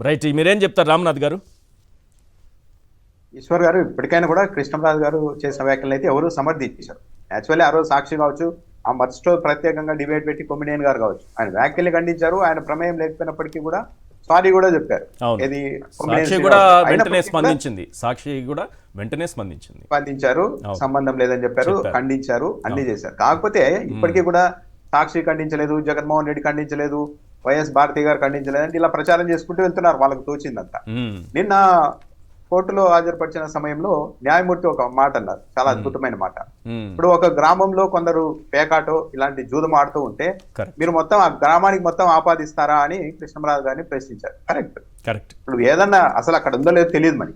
Right, మీరేం చెప్తారు రామ్నాథ్ గారు? ఈశ్వర్ గారు ఇప్పటికైనా కూడా కృష్ణరాజు గారు చేసిన వ్యాఖ్యలు అయితే ఎవరు సమర్థించారు. యాక్చువల్లీ ఆ రోజు సాక్షి కావచ్చు, ఆ మర్చితో ప్రత్యేకంగా డిబేట్ పెట్టి కొమ్మినేని గారు కావచ్చు, ఆయన వ్యాఖ్యల్ని ఖండించారు. ఆయన ప్రమేయం లేకపోయినప్పటికీ కూడా సారీ కూడా చెప్పారు. ఇది సాక్షి కూడా వెంటనే స్పందించారు, సంబంధం లేదని చెప్పారు, ఖండించారు, అన్ని చేశారు. కాకపోతే ఇప్పటికీ కూడా సాక్షి ఖండించలేదు, జగన్మోహన్ రెడ్డి ఖండించలేదు, వైఎస్ భారతి గారు ఖండించలేదు అంటే ఇలా ప్రచారం చేసుకుంటూ వెళ్తున్నారు వాళ్ళకు తోచిందంతా. నిన్న కోర్టులో హాజరుపరిచిన సమయంలో న్యాయమూర్తి ఒక మాట అన్నారు, చాలా అద్భుతమైన మాట. ఇప్పుడు ఒక గ్రామంలో కొందరు పేకాటో ఇలాంటి జూదం ఆడుతూ ఉంటే మీరు మొత్తం ఆ గ్రామానికి మొత్తం ఆపాదిస్తారా అని కృష్ణరాజు గారిని ప్రశ్నించారు. కరెక్ట్. ఇప్పుడు ఏదన్నా అసలు అక్కడ ఉందో లేదో తెలియదు మరి,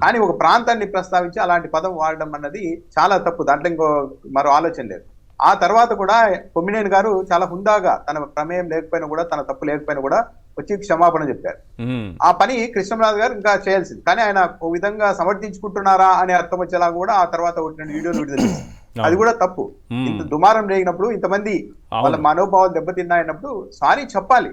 కానీ ఒక ప్రాంతాన్ని ప్రస్తావించి అలాంటి పదం వాడడం అన్నది చాలా తప్పు. దాంట్లో ఇంకో మరో ఆలోచన లేదు. ఆ తర్వాత కూడా కొమ్మినేని గారు చాలా హుందాగా తన ప్రమేయం లేకపోయినా కూడా, తన తప్పు లేకపోయినా కూడా వచ్చి క్షమాపణ చెప్పారు. ఆ పని కృష్ణరాజు గారు ఇంకా చేయాల్సింది, కానీ ఆయన ఒక విధంగా సమర్థించుకుంటున్నారా అనే అర్థం వచ్చేలా కూడా ఆ తర్వాత ఒకటి వీడియోలు విడుదల చేశారు. అది కూడా తప్పు. ఇంత దుమారం జరిగినప్పుడు, ఇంతమంది వాళ్ళ మనోభావాలు దెబ్బతిన్నాయన్నప్పుడు సారీ చెప్పాలి.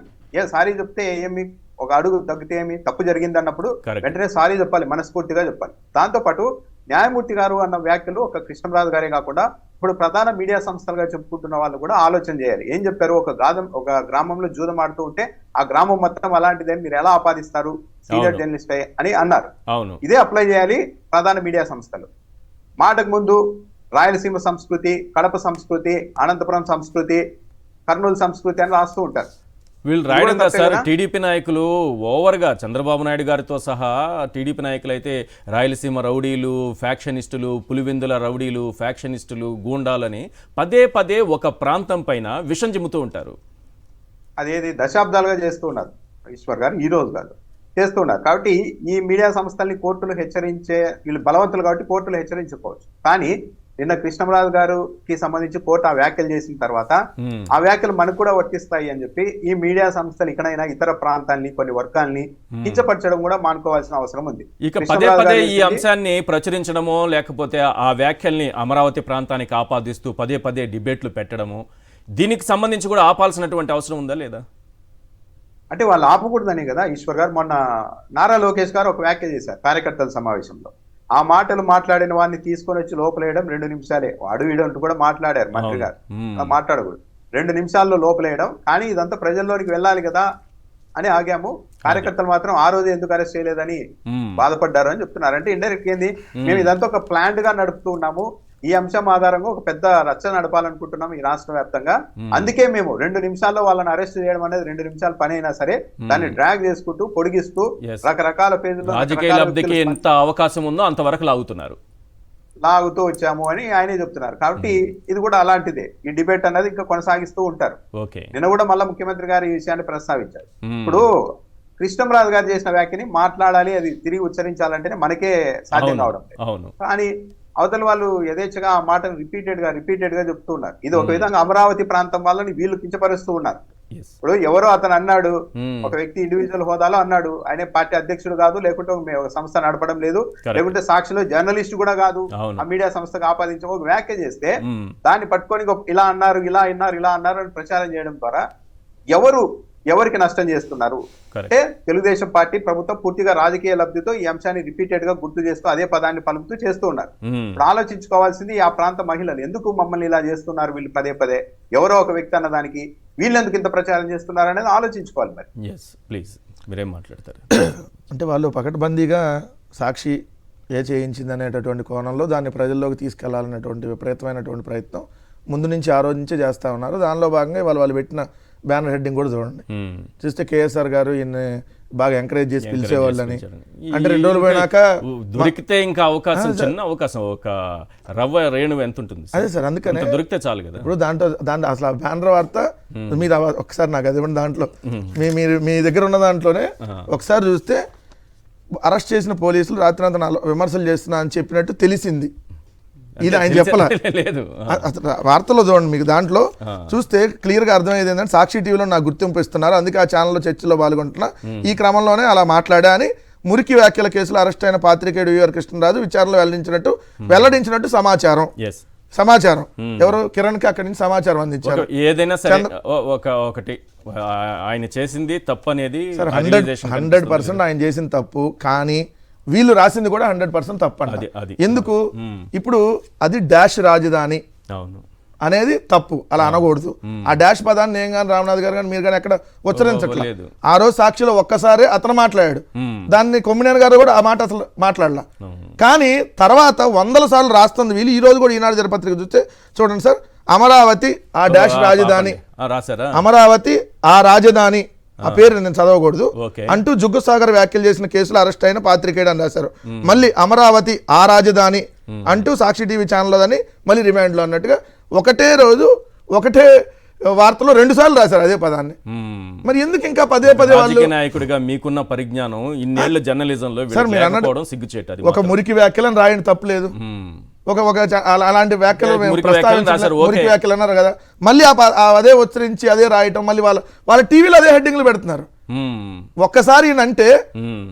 సారీ చెప్తే ఏమి, ఒక అడుగు తగ్గితే ఏమి, తప్పు జరిగింది అన్నప్పుడు వెంటనే సారీ చెప్పాలి, మనస్ఫూర్తిగా చెప్పాలి. దాంతో పాటు న్యాయమూర్తి గారు అన్న వ్యాఖ్యలు ఒక కృష్ణరాజు గారే కాకుండా ఇప్పుడు ప్రధాన మీడియా సంస్థలుగా చెప్పుకుంటున్న వాళ్ళు కూడా ఆలోచన చేయాలి. ఏం చెప్పారు, ఒక గ్రామంలో జూదం ఆడుతూ ఉంటే ఆ గ్రామం మొత్తం అలాంటిదని మీరు ఎలా ఆపాదిస్తారు సీనియర్ జర్నలిస్ట్ అని అన్నారు. ఇదే అప్లై చేయాలి ప్రధాన మీడియా సంస్థలు. మాటకు ముందు రాయలసీమ సంస్కృతి, కడప సంస్కృతి, అనంతపురం సంస్కృతి, కర్నూలు సంస్కృతి అని రాస్తూ ఉంటారు. వీళ్ళు రాయడం కదా సార్, టీడీపీ నాయకులు ఓవర్గా చంద్రబాబు నాయుడు గారితో సహా టీడీపీ నాయకులు అయితే రాయలసీమ రౌడీలు, ఫ్యాక్షనిస్టులు, పులివెందుల రౌడీలు, ఫ్యాక్షనిస్టులు, గూండాలని పదే పదే ఒక ప్రాంతం పైన విషం చిమ్ముతూ ఉంటారు. అదేది దశాబ్దాలుగా చేస్తూ ఉన్నారు ఈశ్వర్ గారు, ఈ రోజు కాదు, చేస్తున్నారు. కాబట్టి ఈ మీడియా సంస్థల్ని కోర్టులు హెచ్చరించే, వీళ్ళు బలవంతులు కాబట్టి కోర్టులు హెచ్చరించుకోవచ్చు. కానీ నిన్న కృష్ణరాజు గారికి సంబంధించి కోర్టు ఆ వ్యాఖ్యలు చేసిన తర్వాత ఆ వ్యాఖ్యలు మనకు కూడా వర్తిస్తాయి అని చెప్పి ఈ మీడియా సంస్థలు ఇక్కడైనా ఇతర ప్రాంతాల్ని, కొన్ని వర్గాల్ని కించపరచడం కూడా మానుకోవాల్సిన అవసరం ఉంది. ఇక పదే పదే ఈ అంశాన్ని ప్రచురించడమో లేకపోతే ఆ వ్యాఖ్యల్ని అమరావతి ప్రాంతానికి ఆపాదిస్తూ పదే పదే డిబేట్లు పెట్టడము, దీనికి సంబంధించి కూడా ఆపాల్సినటువంటి అవసరం ఉందా లేదా? అంటే వాళ్ళు ఆపకూడదనే కదా ఈశ్వర్ గారు. మొన్న నారా లోకేష్ గారు ఒక వ్యాఖ్య చేశారు కార్యకర్తల సమావేశంలో. ఆ మాటలు మాట్లాడిన వాడిని తీసుకొని వచ్చి లోపలేయడం 2 నిమిషాలే. వాడు వీడంటూ కూడా మాట్లాడారు మంత్రి గారు, మాట్లాడకూడదు, 2 నిమిషాల్లో లోపలేయడం. కానీ ఇదంతా ప్రజల్లోనికి వెళ్ళాలి కదా అని ఆగాము. కార్యకర్తలు మాత్రం ఆ రోజు ఎందుకు అరెస్ట్ చేయలేదని బాధపడ్డారు అని చెప్తున్నారు. అంటే ఇండైరెక్ట్ ఏంది, మేము ఇదంతా ఒక ప్లాంట్ గా నడుపుతూ ఉన్నాము, ఈ అంశం ఆధారంగా ఒక పెద్ద రచ్చ నడపాలనుకుంటున్నాం ఈ రాష్ట్ర వ్యాప్తంగా. అందుకే మేము 2 నిమిషాల్లో వాళ్ళని అరెస్ట్ చేయడం అనేది 2 నిమిషాల పని అయినా సరే దాన్ని డ్రాగ్ చేసుకుంటూ పొడిగిస్తూ రకరకాల పేజీలు రాజకీయ లబ్ధికి ఎంత అవకాశం ఉందో అంతవరకు లాగుతూ వచ్చాము అని ఆయనే చెప్తున్నారు. కాబట్టి ఇది కూడా అలాంటిదే. ఈ డిబేట్ అనేది ఇంకా కొనసాగిస్తూ ఉంటారు. నిన్న కూడా మళ్ళా ముఖ్యమంత్రి గారు ఈ విషయాన్ని ప్రస్తావించారు. ఇప్పుడు కృష్ణరాజు గారు చేసిన వ్యాఖ్యని మాట్లాడాలి, అది తిరిగి ఉచ్చరించాలంటేనే మనకే సాధ్యం కావడం. కానీ అవతల వాళ్ళు యథేచ్ఛగా ఆ మాటను రిపీటెడ్ గా చెప్తూ ఉన్నారు. ఇది ఒక విధంగా అమరావతి ప్రాంతం వాళ్ళని వీళ్ళు కించపరుస్తూ ఉన్నారు. ఇప్పుడు ఎవరో అతను అన్నాడు, ఒక వ్యక్తి ఇండివిజువల్ హోదాలో అన్నాడు, ఆయన పార్టీ అధ్యక్షుడు కాదు, లేకుంటే ఒక సంస్థ నడపడం లేదు, లేకుంటే సాక్షిలో జర్నలిస్ట్ కూడా కాదు, ఆ మీడియా సంస్థకు ఆపాదించే ఒక వ్యాఖ్య చేస్తే దాన్ని పట్టుకొని ఇలా అన్నారు, ఇలా అన్నారు అని ప్రచారం చేయడం ద్వారా ఎవరికి నష్టం చేస్తున్నారు అంటే తెలుగుదేశం పార్టీ ప్రభుత్వం పూర్తిగా రాజకీయ లబ్ధితో ఈ అంశాన్ని రిపీటెడ్ గా గుర్తు చేస్తూ అదే పదాన్ని పలుకుతూ చేస్తూ ఉన్నారు. ఇప్పుడు ఆలోచించుకోవాల్సింది ఆ ప్రాంత మహిళలు ఎందుకు మమ్మల్ని ఇలా చేస్తున్నారు, వీళ్ళు పదే పదే ఎవరో ఒక వ్యక్తి అన్నదానికి వీళ్ళు ఎందుకు ఇంత ప్రచారం చేస్తున్నారు అనేది ఆలోచించుకోవాలి. మరి ప్లీజ్ మీరేం మాట్లాడతారు అంటే వాళ్ళు పకడ్బందీగా సాక్షి చేయించింది అనేటటువంటి కోణంలో దాన్ని ప్రజల్లోకి తీసుకెళ్లాలనేటువంటి విపరీతమైనటువంటి ప్రయత్నం ముందు నుంచి ఆ రోజు నుంచే చేస్తా ఉన్నారు. దానిలో భాగంగా వాళ్ళు పెట్టిన బ్యానర్ హెడ్డింగ్ కూడా చూడండి, చూస్తే కేఎస్ఆర్ గారు ఈయన బాగా ఎంకరేజ్ చేసి పిలిచేవాళ్ళని. అంటే 2 రోజులు పోయినాక దొరికితే ఇంకా అవకాశం, చిన్న అవకాశం, ఒక రవ్వ రేణు ఎంత ఉంటుంది. అదే సార్, అందుకనే దొరికితే చాలు కదా. ఇప్పుడు దాంట్లో అసలు ఆ బ్యానర్ వార్త మీరు ఒకసారి నాకు అది దాంట్లో మీ దగ్గర ఉన్న దాంట్లోనే ఒకసారి చూస్తే అరెస్ట్ చేసిన పోలీసులు రాత్రి అంతా విమర్శలు చేస్తున్నా అని చెప్పినట్టు తెలిసింది. ఇది ఆయన చెప్పలేదు, వార్తలో చూడండి. మీకు దాంట్లో చూస్తే క్లియర్ గా అర్థమయ్యేది ఏంటంటే సాక్షి టీవీలో నాకు గుర్తింపు ఇస్తున్నారు, అందుకే ఆ ఛానల్లో చర్చలో పాల్గొంటున్నా, ఈ క్రమంలోనే అలా మాట్లాడా అని మురికి వ్యాఖ్యల కేసులో అరెస్ట్ అయిన పాత్రికేయుడు విఆర్ కృష్ణరాజు విచారణలో వెల్లడించినట్టు సమాచారం. సమాచారం ఎవరు కిరణ్ కి అక్కడి నుంచి సమాచారం అందించారు. ఏదైనా సరే ఒకటి ఆయన చేసింది తప్పు అనేది 100% ఆయన చేసిన తప్పు, కానీ వీళ్ళు రాసింది కూడా 100% తప్పు అండి. ఎందుకు ఇప్పుడు అది డాష్ రాజధాని అనేది తప్పు, అలా అనకూడదు. ఆ డాష్ పదాన్ని నేను కానీ రామనాథ్ గారు కానీ మీరు కానీ ఎక్కడ ఉచ్చరించట్లేదు. ఆ రోజు సాక్షిలో ఒక్కసారి అతను మాట్లాడాడు, దాన్ని కొమ్మినేని గారు కూడా ఆ మాట అసలు మాట్లాడలా. కానీ తర్వాత 100 సార్లు రాస్తుంది వీళ్ళు. ఈ రోజు కూడా ఈనాడు దినపత్రిక చూస్తే చూడండి సార్, అమరావతి ఆ డాష్ రాజధాని, అమరావతి ఆ రాజధాని, ఆ పేరు నేను చదవకూడదు అంటూ జుగ్గుసాగర్ వ్యాఖ్యలు చేసిన కేసులో అరెస్ట్ అయిన పాత్రికేయుడు అని రాశారు. మళ్ళీ అమరావతి ఆ రాజధాని అంటూ సాక్షి టీవీ ఛానల్లో అని మళ్ళీ రిమాండ్లో అన్నట్టుగా ఒకటే రోజు ఒకటే వార్తలో 2 సార్లు రాశారు అదే పదాన్ని. మరి ఎందుకు ఇంకా పదే వాళ్ళు నాయకుడిగా మీకున్న పరిజ్ఞానం ఇన్నేళ్ల జర్నలిజంలో సిగ్గుచేటారు. ఒక మురికి వ్యాఖ్యలను రాయని తప్పులేదు, అలాంటి వ్యాఖ్యలు మురికి వ్యాఖ్యలు అన్నారు కదా, మళ్ళీ అదే ఉచ్చరించి అదే రాయటం, మళ్ళీ వాళ్ళ టీవీలో అదే హెడ్డింగ్లు పెడుతున్నారు. ఒక్కసారి అంటే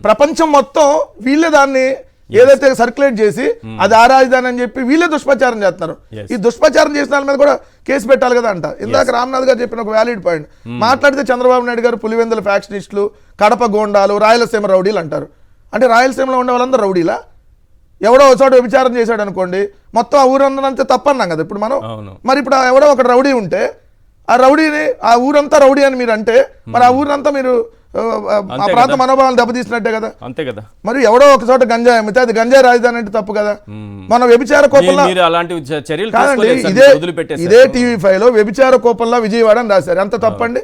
ప్రపంచం మొత్తం వీళ్ళే దాన్ని ఏదైతే సర్క్యులేట్ చేసి అది ఆ రాజధాని అని చెప్పి వీళ్ళే దుష్ప్రచారం చేస్తున్నారు. ఈ దుష్ప్రచారం చేసిన వాళ్ళ మీద కూడా కేసు పెట్టాలి కదా అంట. ఇందాక రామ్నాథ్ గారు చెప్పిన ఒక వ్యాలిడ్ పాయింట్ మాట్లాడితే చంద్రబాబు నాయుడు గారు పులివెందుల ఫ్యాక్షనిస్టులు, కడప గోండాలు, రాయలసీమ రౌడీలు అంటారు. అంటే రాయలసీమలో ఉండే వాళ్ళందరూ రౌడీలా? ఎవడో ఒక చోట విచారం చేశాడు అనుకోండి, మొత్తం ఆ ఊరంతా తప్పన్నాం కదా ఇప్పుడు మనం. మరి ఇప్పుడు ఎవడో ఒక రౌడీ ఉంటే ఆ రౌడీని ఆ ఊరంతా రౌడీ అని మీరు అంటే మరి ఆ ఊరంతా మీరు ఆ ప్రాంత మనోభావాలు దెబ్బతీసినట్టే కదా. అంతే కదా. మరి ఎవడో ఒక చోట గంజాయి అమ్మితే అది గంజాయి రాజధాని అంటే తప్పు కదా. మన వ్యభిచార కోపంలో ఇదే టీవీ5 లో వ్యభిచార కోపంలో విజయవాడ అని రాశారు. ఎంత తప్పండి.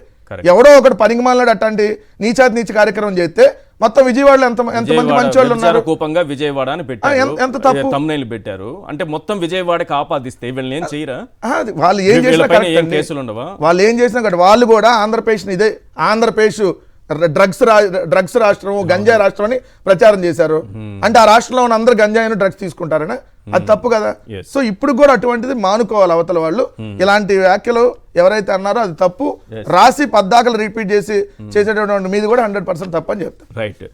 ఎవడో ఒకటి పనికిమాలాడు అట్లాంటి నీచ కార్యక్రమం చేస్తే మొత్తం విజయవాడలో ఎంత మంది మంచి వాళ్ళు ఉన్నారు. కోపంగా విజయవాడ అని పెట్టారు, ఎంత తప్పు తమ్నైల్ పెట్టారు. అంటే మొత్తం విజయవాడకి ఆపాదిస్తే వీళ్ళని ఏం చేయరా? వాళ్ళు ఏం చేసినా కేసులు ఉండవా? వాళ్ళు ఏం చేసినా వాళ్ళు కూడా ఆంధ్రప్రదేశ్ డ్రగ్స్ రాష్ట్రం, గంజాయి రాష్ట్రం అని ప్రచారం చేశారు. అంటే ఆ రాష్ట్రంలో ఉన్న అందరు గంజాయిని డ్రగ్స్ తీసుకుంటారనా? అది తప్పు కదా. సో ఇప్పుడు కూడా అటువంటిది మానుకోవాలి అవతల వాళ్ళు. ఇలాంటి వ్యాఖ్యలు ఎవరైతే అన్నారో అది తప్పు, రాసి పద్దాకలు రిపీట్ చేసేటటువంటి మీద కూడా 100% తప్పు అని చెప్తారు. రైట్.